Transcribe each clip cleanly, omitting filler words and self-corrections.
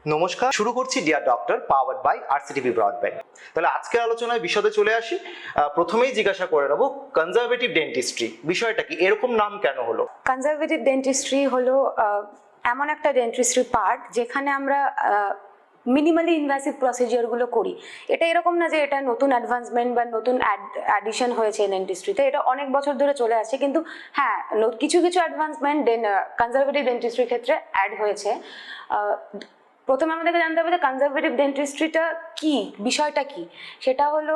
নমস্কার, শুরু করছি dear doctor powered by RCTV broadband. তাহলে আজকের আলোচনায় বিশদে চলে আসি। প্রথমেই জিজ্ঞাসা করে নেব, কনজারভেটিভ ডেন্টিস্ট্রি বিষয়টা কি, এরকম নাম কেন হলো? কনজারভেটিভ ডেন্টিস্ট্রি হলো এমন একটা ডেন্টিস্ট্রি পার্ট যেখানে আমরা মিনিমালি ইনভ্যাসিভ প্রসিজিওরগুলো করি। এটা এরকম না যে এটা নতুন অ্যাডভান্সমেন্ট বা নতুন অ্যাডিশন হয়েছে ডেন্টিস্ট্রিতে, এটা অনেক বছর ধরে চলে আসছে। কিন্তু হ্যাঁ, কিছু কিছু অ্যাডভান্সমেন্ট কনজারভেটিভ ডেন্টিস্ট্রির ক্ষেত্রে অ্যাড হয়েছে। প্রথমে আমাদেরকে জানতে হবে যে কনজারভেটিভ ডেন্টিস্ট্রিটা কি, বিষয়টা কি। সেটা হলো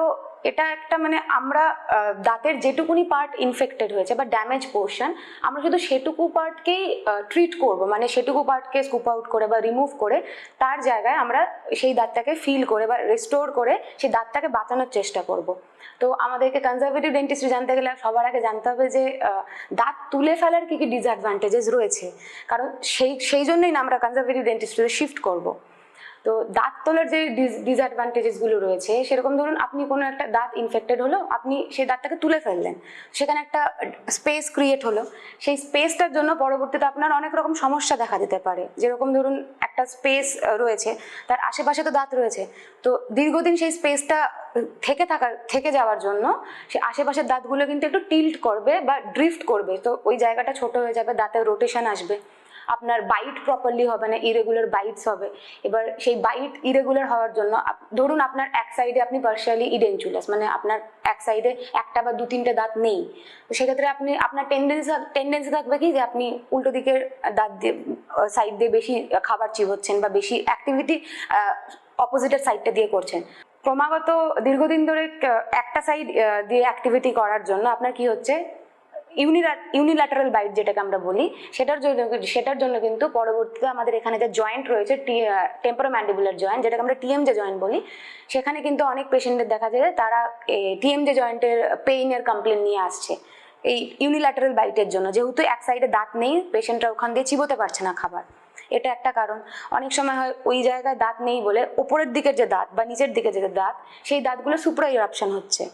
এটা একটা আমরা দাঁতের যেটুকুনি পার্ট ইনফেক্টেড হয়েছে বা ড্যামেজ পোর্শন, আমরা শুধু সেটুকু পার্টকেই ট্রিট করব, মানে সেটুকু পার্টকে স্কুপ আউট করে বা রিমুভ করে তার জায়গায় আমরা সেই দাঁতটাকে ফিল করে বা রেস্টোর করে সেই দাঁতটাকে বাঁচানোর চেষ্টা করব। তো আমাদেরকে কনজারভেটিভ ডেন্টিস্ট্রি জানতে গেলে সবার আগে জানতে হবে যে দাঁত তুলে ফেলার কি কি ডিসঅ্যাডভান্টেজেস রয়েছে, কারণ সেই জন্যই না আমরা কনজারভেটিভ ডেন্টিস্ট্রিতে শিফট করব। তো দাঁত তোলার যে ডিসঅ্যাডভান্টেজেসগুলো রয়েছে, সেরকম ধরুন আপনি কোনো একটা দাঁত ইনফেক্টেড হলো, আপনি সেই দাঁতটাকে তুলে ফেললেন, সেখানে একটা স্পেস ক্রিয়েট হলো। সেই স্পেসটার জন্য পরবর্তীতে আপনার অনেক রকম সমস্যা দেখা দিতে পারে। যেরকম ধরুন একটা স্পেস রয়েছে, তার আশেপাশে তো দাঁত রয়েছে, তো দীর্ঘদিন সেই স্পেসটা থেকে যাওয়ার জন্য সে আশেপাশের দাঁতগুলো কিন্তু একটু টিল্ট করবে বা ড্রিফট করবে, তো ওই জায়গাটা ছোট হয়ে যাবে, দাঁতের রোটেশন আসবে, আপনার বাইট প্রপারলি হবে না, ইরেগুলার বাইটস হবে। এবার সেই বাইট ইরেগুলার হওয়ার জন্য ধরুন আপনার এক সাইডে আপনি পার্শিয়ালি ইডেনচুলাস, মানে আপনার এক সাইডে একটা বা দু তিনটে দাঁত নেই, তো সেক্ষেত্রে আপনার টেন্ডেন্সি থাকবে কি যে আপনি উল্টো দিকের দাঁত দিয়ে সাইড দিয়ে বেশি খাবার চিবোচ্ছেন বা বেশি অ্যাক্টিভিটি অপোজিটের সাইডটা দিয়ে করছেন। ক্রমাগত দীর্ঘদিন ধরে একটা সাইড দিয়ে অ্যাক্টিভিটি করার জন্য আপনার কি হচ্ছে, ইউনিল্যাটারাল বাইট যেটাকে আমরা বলি, সেটার জন্য কিন্তু পরবর্তীতে আমাদের এখানে যে জয়েন্ট রয়েছে, টেম্পোরোম্যান্ডিবুলার জয়েন্ট, যেটাকে আমরা টিএমজে জয়েন্ট বলি, সেখানে কিন্তু অনেক পেশেন্টদের দেখা যায় তারা টিএমজে জয়েন্টের পেইনের কমপ্লেন নিয়ে আসছে এই ইউনিল্যাটারাল বাইটের জন্য। যেহেতু এক সাইডে দাঁত নেই, পেশেন্টরা ওখান দিয়ে চিবোতে পারছে না খাবার, এটা একটা কারণ। অনেক সময় হয় ওই জায়গায় দাঁত নেই বলে ওপরের দিকের যে দাঁত বা নিচের দিকে যে দাঁত, সেই দাঁতগুলো সুপ্রা ইরাপশন হচ্ছে।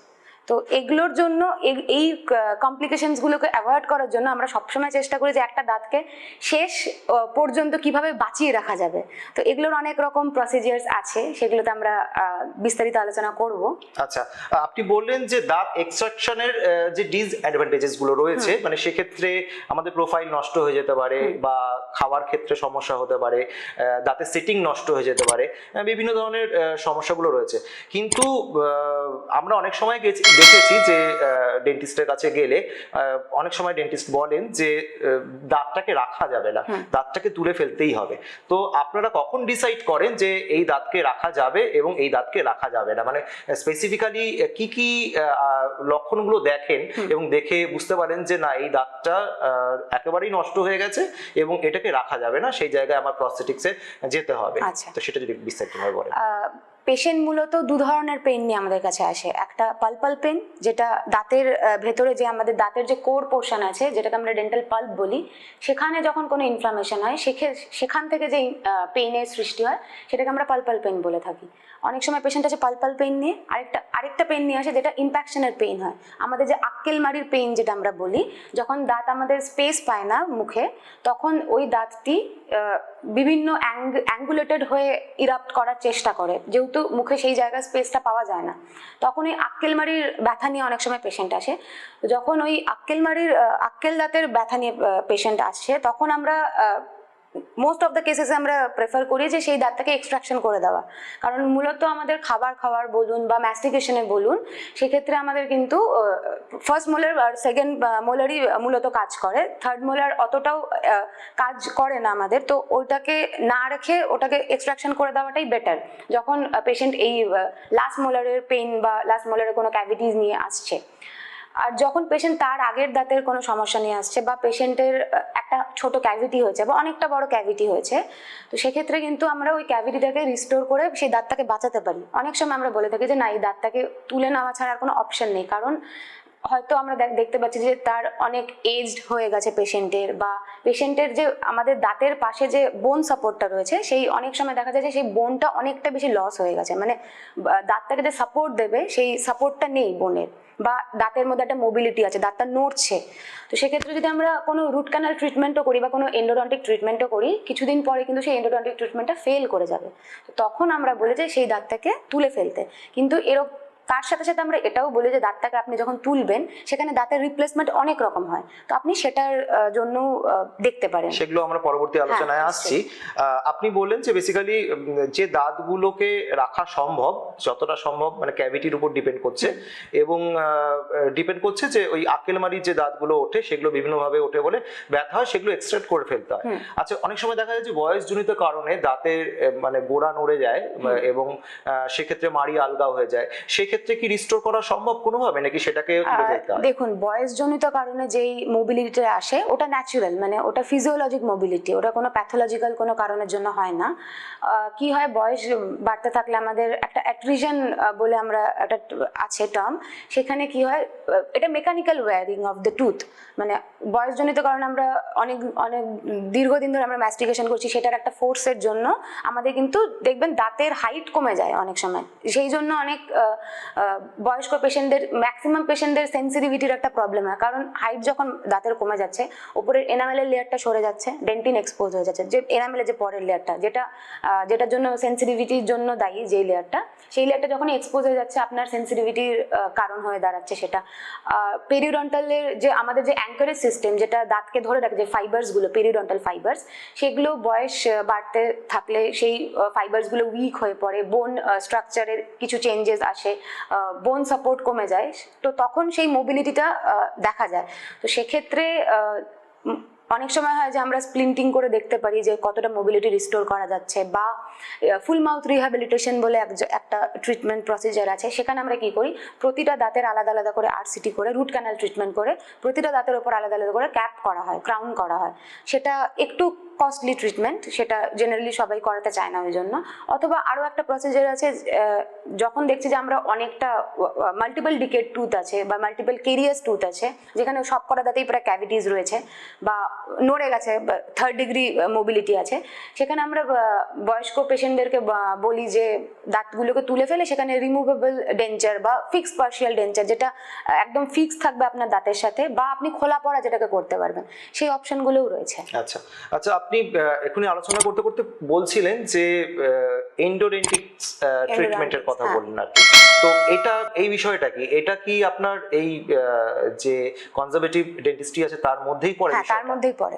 তো এগুলোর জন্য এই কমপ্লিকেশনসগুলোকে অ্যাভয়েড করার জন্য আমরা সবসময় চেষ্টা করি যে একটা দাঁতকে শেষ পর্যন্ত কিভাবে বাঁচিয়ে রাখা যাবে। তো এগুলোর অনেক রকম প্রসিজিয়ার্স আছে, সেগুলোতে আমরা বিস্তারিত আলোচনা করব। আচ্ছা, আপনি বললেন যে দাঁত এক্সট্রাকশনের যে ডিসঅ্যাডভান্টেজেস গুলো রয়েছে, মানে সেক্ষেত্রে আমাদের প্রোফাইল নষ্ট হয়ে যেতে পারে বা খাওয়ার ক্ষেত্রে সমস্যা হতে পারে, দাঁতের সেটিং নষ্ট হয়ে যেতে পারে, বিভিন্ন ধরনের সমস্যাগুলো রয়েছে। কিন্তু আমরা অনেক সময় দেখেছি যে ডেন্টিস্টের কাছে গেলে অনেক সময় ডেন্টিস্ট বলেন যে দাঁতটাকে রাখা যাবে না, দাঁতটাকে তুলে ফেলতেই হবে। তো আপনারা কখন ডিসাইড করেন যে এই দাঁতকে রাখা যাবে এবং এই দাঁতকে রাখা যাবে না, মানে স্পেসিফিক্যালি কি কি লক্ষণগুলো দেখেন এবং দেখে বুঝতে পারেন যে না, এই দাঁতটা একেবারেই নষ্ট হয়ে গেছে এবং এটাকে রাখা যাবে না, সেই জায়গায় আমার প্রস্থেটিক্সে যেতে হবে? তো সেটা যদি বিস্তারিতভাবে বলেন। পেশেন্ট মূলত দু ধরনের পেন নিয়ে আমাদের কাছে আসে। একটা পালপাল পেন, যেটা দাঁতের ভেতরে যে আমাদের দাঁতের যে কোর পোর্শন আছে, যেটাকে আমরা ডেন্টাল পাল্প বলি, সেখানে যখন কোনো ইনফ্লামেশন হয় সেখান থেকে যে পেইনের সৃষ্টি হয়, সেটাকে আমরা পালপাল পেন বলে থাকি। অনেক সময় পেশেন্ট আছে পালপাল পেন নিয়ে, আরেকটা পেন নিয়ে আসে যেটা ইম্প্যাকশনের পেন হয়। আমাদের যে আক্কেলমারির পেন যেটা আমরা বলি, যখন দাঁত আমাদের স্পেস পায় না মুখে, তখন ওই দাঁতটি বিভিন্ন অ্যাঙ্গুলেটেড হয়ে ইরাপ্ট করার চেষ্টা করে, যেহেতু মুখে সেই জায়গায় স্পেসটা পাওয়া যায় না। তখন ওই আক্কেলমারির ব্যথা নিয়ে অনেক সময় পেশেন্ট আসে। যখন ওই আক্কেল দাঁতের ব্যথা নিয়ে পেশেন্ট আসছে, তখন আমরা মোস্ট অফ দ্য কেসেসে আমরা প্রেফার করি যে সেই দাঁতটাকে এক্সট্রাকশন করে দেওয়া। কারণ মূলত আমাদের খাবার বলুন বা ম্যাস্টিকেশনে বলুন, সেক্ষেত্রে আমাদের কিন্তু ফার্স্ট মোলার আর সেকেন্ড মোলারই মূলত কাজ করে, থার্ড মোলার অতটাও কাজ করে না আমাদের। তো ওইটাকে না রেখে ওটাকে এক্সট্রাকশন করে দেওয়াটাই বেটার, যখন পেশেন্ট এই লাস্ট মোলারের পেইন বা লাস্ট মোলারের কোনো ক্যাভিটিস নিয়ে আসছে। আর যখন পেশেন্ট তার আগের দাঁতের কোনো সমস্যা নিয়ে আসছে বা পেশেন্টের একটা ছোট ক্যাভিটি হয়েছে বা অনেকটা বড় ক্যাভিটি হয়েছে, তো সেক্ষেত্রে কিন্তু আমরা ওই ক্যাভিটিটাকে রিস্টোর করে সেই দাঁতটাকে বাঁচাতে পারি। অনেক সময় আমরা বলে থাকি যে না, এই দাঁতটাকে তুলে নেওয়া ছাড়া আর কোনো অপশন নেই, কারণ হয়তো আমরা দেখতে পাচ্ছি যে তার অনেক এজড হয়ে গেছে পেশেন্টের, বা পেশেন্টের যে আমাদের দাঁতের পাশে যে বোন সাপোর্টটা রয়েছে, সেই অনেক সময় দেখা যায় যে সেই বোনটা অনেকটা বেশি লস হয়ে গেছে, মানে দাঁতটাকে যে সাপোর্ট দেবে সেই সাপোর্টটা নেই বোনের, বা দাঁতের মধ্যে একটা মোবিলিটি আছে, দাঁতটা নড়ছে, তো সেক্ষেত্রে যদি আমরা কোনো রুট ক্যানাল ট্রিটমেন্টও করি বা কোনো এন্ডোডন্টিক ট্রিটমেন্টও করি, কিছুদিন পরে কিন্তু সেই এন্ডোডন্টিক ট্রিটমেন্টটা ফেল করে যাবে। তো তখন আমরা বলি যে সেই দাঁতটাকে তুলে ফেলতে। কিন্তু এরকম তার সাথে সাথে আমরা এটাও বলি যে দাঁতটাকে আপনি যখন তুলবেন সেখানে দাঁতের রিপ্লেসমেন্ট অনেক রকম হয়, তো আপনি সেটার জন্য দেখতে পারেন। সেগুলো আমরা পরবর্তী আলোচনায় আসছি। আপনি বললেন যে বেসিক্যালি যে দাঁতগুলোকে রাখা সম্ভব, যতটা সম্ভব মানে ক্যাভিটির উপর ডিপেন্ড করছে, এবং ডিপেন্ড করছে যে ওই আকেলমারির যে দাঁতগুলো ওঠে সেগুলো বিভিন্নভাবে ওঠে বলে ব্যথা হয়, সেগুলো এক্সট্রাক্ট করে ফেলতে হয়। আচ্ছা, অনেক সময় দেখা যায় যে বয়সজনিত কারণে দাঁতের মানে গোড়া নড়ে যায় এবং সেক্ষেত্রে মাড়ি আলগা হয়ে যায়, সেক্ষেত্রে কি রিস্টোর করা সম্ভব কোনোভাবে, নাকি সেটাকে তুলে ফেলতে হয়? দেখুন, বয়সজনিত কারণে যেই মোবিলিটি আসে ওটা ন্যাচুরাল, মানে ওটা ফিজিওলজিক মোবিলিটি, ওটা কোনো প্যাথোলজিক্যাল কোনো কারণের জন্য হয় না। কি হয়, বয়স বাড়তে থাকলে আমাদের একটা অ্যাট্রিশন বলে আমরা একটা আছে টার্ম, সেখানে কি হয়, এটা mechanical wearing of the tooth, মানে বয়সজনিত কারণে আমরা অনেক অনেক দীর্ঘদিন ধরে আমরা ম্যাস্টিকেশন করছি, সেটার একটা ফোর্সের জন্য আমাদের কিন্তু দেখবেন দাঁতের হাইট কমে যায় অনেক সময়। সেই জন্য অনেক বয়স্ক পেশেন্টদের, ম্যাক্সিমাম পেশেন্টদের সেন্সিটিভিটির একটা প্রবলেম হয়, কারণ হাইট যখন দাঁতের কমে যাচ্ছে, উপরের এনামেলের লেয়ারটা সরে যাচ্ছে, ডেন্টিন এক্সপোজ হয়ে যাচ্ছে, যে এনামেলের যে পরের লেয়ারটা, যেটার জন্য সেন্সিটিভিটির জন্য দায়ী যেই লেয়ারটা, সেই লেয়ারটা যখন এক্সপোজ হয়ে যাচ্ছে আপনার সেন্সিটিভিটির কারণ হয়ে দাঁড়াচ্ছে সেটা। পেরিওডন্টালের যে আমাদের যে অ্যাঙ্কারেজ সিস্টেম, যেটা দাঁতকে ধরে রাখে, যে ফাইবার্সগুলো, পেরিওডন্টাল ফাইবার্স, সেগুলো বয়স বাড়তে থাকলে সেই ফাইবার্সগুলো উইক হয়ে পড়ে, বোন স্ট্রাকচারের কিছু চেঞ্জেস আসে, বোন সাপোর্ট কমে যায়, তো তখন সেই মোবিলিটিটা দেখা যায়। তো সেক্ষেত্রে অনেক সময় হয় যে আমরা স্প্লিন্টিং করে দেখতে পারি যে কতটা মোবিলিটি রিস্টোর করা যাচ্ছে, বা ফুল মাউথ রিহ্যাবিলিটেশন বলে একটা ট্রিটমেন্ট প্রসিজার আছে, সেখানে আমরা কি করি, প্রতিটা দাঁতের আলাদা আলাদা করে আরসিটি করে, রুট ক্যানাল ট্রিটমেন্ট করে, প্রতিটা দাঁতের উপর আলাদা আলাদা করে ক্যাপ করা হয়, ক্রাউন করা হয়। সেটা একটু কস্টলি ট্রিটমেন্ট, সেটা জেনারেলি সবাই করাতে চায় না ওই জন্য। অথবা আরও একটা প্রসিজার আছে, যখন দেখছি যে আমরা অনেকটা মাল্টিপল ডিকেড টুথ আছে বা মাল্টিপল কেরিয়াস টুথ আছে, যেখানে সব কটা দাঁতেই প্রায় ক্যাভিটিস রয়েছে বা নড়ে গেছে, থার্ড ডিগ্রি মোবিলিটি আছে, সেখানে আমরা বয়স্ক পেশেন্টদেরকে বলি যে দাঁতগুলোকে তুলে ফেলে সেখানে রিমুভেবল ডেঞ্চার বা ফিক্সড পার্শিয়াল ডেঞ্চার, যেটা একদম ফিক্স থাকবে আপনার দাঁতের সাথে, বা আপনি খোলা পড়া যেটাকে করতে পারবেন, সেই অপশনগুলোও রয়েছে। আচ্ছা আচ্ছা, আপনি এখনই আলোচনা করতে করতে বলছিলেন যে এন্ডোডেন্টিক ট্রিটমেন্টের কথা বললেন আর কি, তো এই বিষয়টা কি, এটা কি আপনার এই যে কনজারভেটিভ ডেন্টিস্ট্রি আছে তার মধ্যেই পড়ে? হ্যাঁ, তার মধ্যেই পড়ে।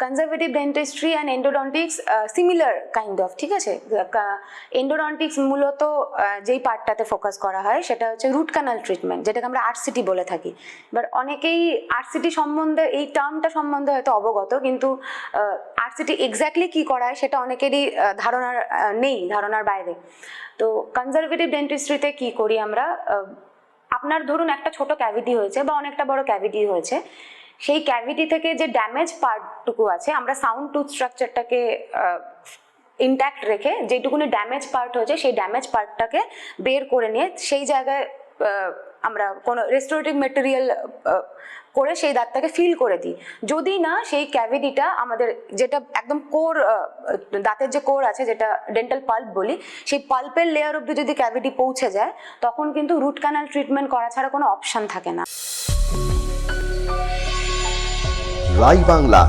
Conservative dentistry and endodontics similar kind of, ঠিক আছে। এন্ডোডন্টিক্স মূলত যেই পার্টটাতে ফোকাস করা হয় সেটা হচ্ছে রুট ক্যানাল ট্রিটমেন্ট, যেটাকে আমরা আরসিটি বলে থাকি। এবার অনেকেই আরসিটি সম্বন্ধে, এই টার্মটা সম্বন্ধে হয়তো অবগত, কিন্তু আরসিটি এক্স্যাক্টলি কি করা হয় সেটা অনেকেরই ধারণার বাইরে। তো কনজারভেটিভ ডেন্টিস্ট্রিতে কি করি আমরা, আপনার ধরুন একটা ছোট ক্যাভিটি হয়েছে বা অনেকটা বড় ক্যাভিটি হয়েছে, সেই ক্যাভিটি থেকে যে ড্যামেজ পার্টটুকু আছে, আমরা সাউন্ড টুথ স্ট্রাকচারটাকে ইনট্যাক্ট রেখে যেটুকুনি ড্যামেজ পার্ট হয়েছে সেই ড্যামেজ পার্টটাকে বের করে নিয়ে সেই জায়গায় আমরা কোনো রেস্টোরেটিভ মেটেরিয়াল করে সেই দাঁতটাকে ফিল করে দিই। যদি না সেই ক্যাভিটিটা আমাদের যেটা একদম কোর, দাঁতের যে কোর আছে যেটা ডেন্টাল পাল্প বলি, সেই পাল্পের লেয়ার অব্দি যদি ক্যাভিটি পৌঁছে যায়, তখন কিন্তু রুট ক্যানাল ট্রিটমেন্ট করা ছাড়া কোনো অপশন থাকে না। রাই বাংলা